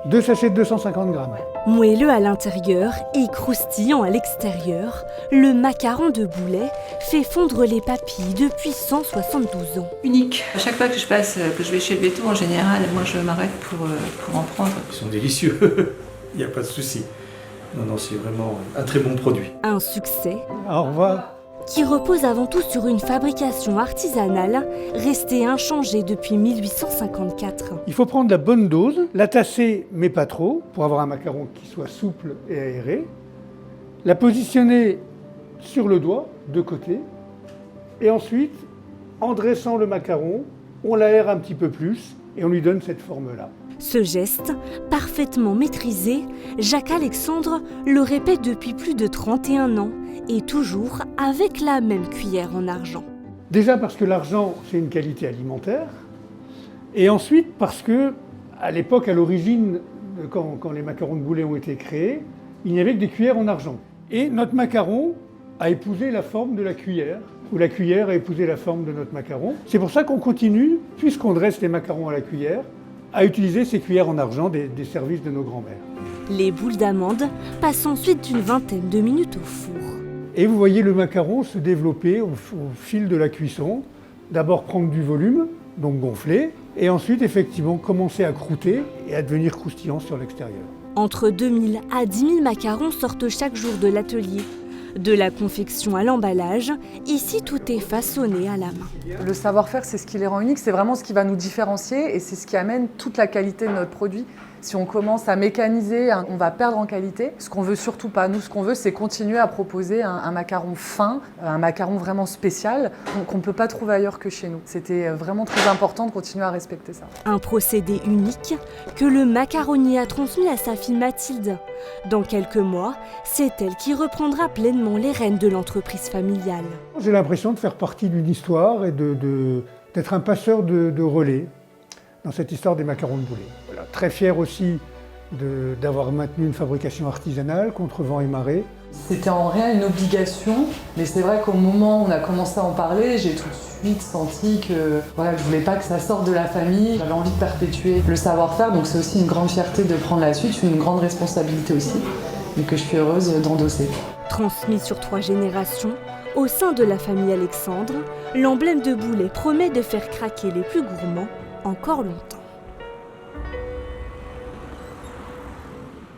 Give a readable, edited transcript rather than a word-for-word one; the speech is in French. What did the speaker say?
2 sachets de 250 grammes. Moelleux à l'intérieur et croustillant à l'extérieur, le macaron de Boulet fait fondre les papilles depuis 172 ans. Unique. À chaque fois que je vais chez le veto, en général, moi je m'arrête pour en prendre. Ils sont délicieux, il n'y a pas de souci. Non, c'est vraiment un très bon produit. Un succès Au revoir. qui repose avant tout sur une fabrication artisanale restée inchangée depuis 1854. Il faut prendre la bonne dose, la tasser mais pas trop, pour avoir un macaron qui soit souple et aéré. La positionner sur le doigt, de côté. Et ensuite, en dressant le macaron, on l'aère un petit peu plus et on lui donne cette forme-là. Ce geste, parfaitement maîtrisé, Jacques-Alexandre le répète depuis plus de 31 ans et toujours avec la même cuillère en argent. Déjà parce que l'argent, c'est une qualité alimentaire. Et ensuite parce que, à l'époque, à l'origine, quand les macarons de Boulet ont été créés, il n'y avait que des cuillères en argent. Et notre macaron a épousé la forme de la cuillère, ou la cuillère a épousé la forme de notre macaron. C'est pour ça qu'on continue, puisqu'on dresse les macarons à la cuillère, à utiliser ces cuillères en argent des services de nos grands-mères. Les boules d'amande passent ensuite une vingtaine de minutes au four. Et vous voyez le macaron se développer au fil de la cuisson. D'abord prendre du volume, donc gonfler, et ensuite effectivement commencer à croûter et à devenir croustillant sur l'extérieur. Entre 2000 à 10 000 macarons sortent chaque jour de l'atelier. De la confection à l'emballage, ici tout est façonné à la main. Le savoir-faire, c'est ce qui les rend uniques, c'est vraiment ce qui va nous différencier et c'est ce qui amène toute la qualité de notre produit. Si on commence à mécaniser, on va perdre en qualité. Ce qu'on veut surtout pas, nous, ce qu'on veut, c'est continuer à proposer un macaron fin, un macaron vraiment spécial, qu'on ne peut pas trouver ailleurs que chez nous. C'était vraiment très important de continuer à respecter ça. Un procédé unique que le macaronnier a transmis à sa fille Mathilde. Dans quelques mois, c'est elle qui reprendra pleinement les rênes de l'entreprise familiale. J'ai l'impression de faire partie d'une histoire et d'être un passeur de relais dans cette histoire des macarons de Boulet. Voilà, très fier aussi d'avoir maintenu une fabrication artisanale contre vent et marée. C'était en rien une obligation, mais c'est vrai qu'au moment où on a commencé à en parler, j'ai tout de suite senti que je voulais pas que ça sorte de la famille. J'avais envie de perpétuer le savoir-faire, donc c'est aussi une grande fierté de prendre la suite, une grande responsabilité aussi, et que je suis heureuse d'endosser. Transmis sur 3 générations, au sein de la famille Alexandre, l'emblème de Boulet promet de faire craquer les plus gourmands encore longtemps.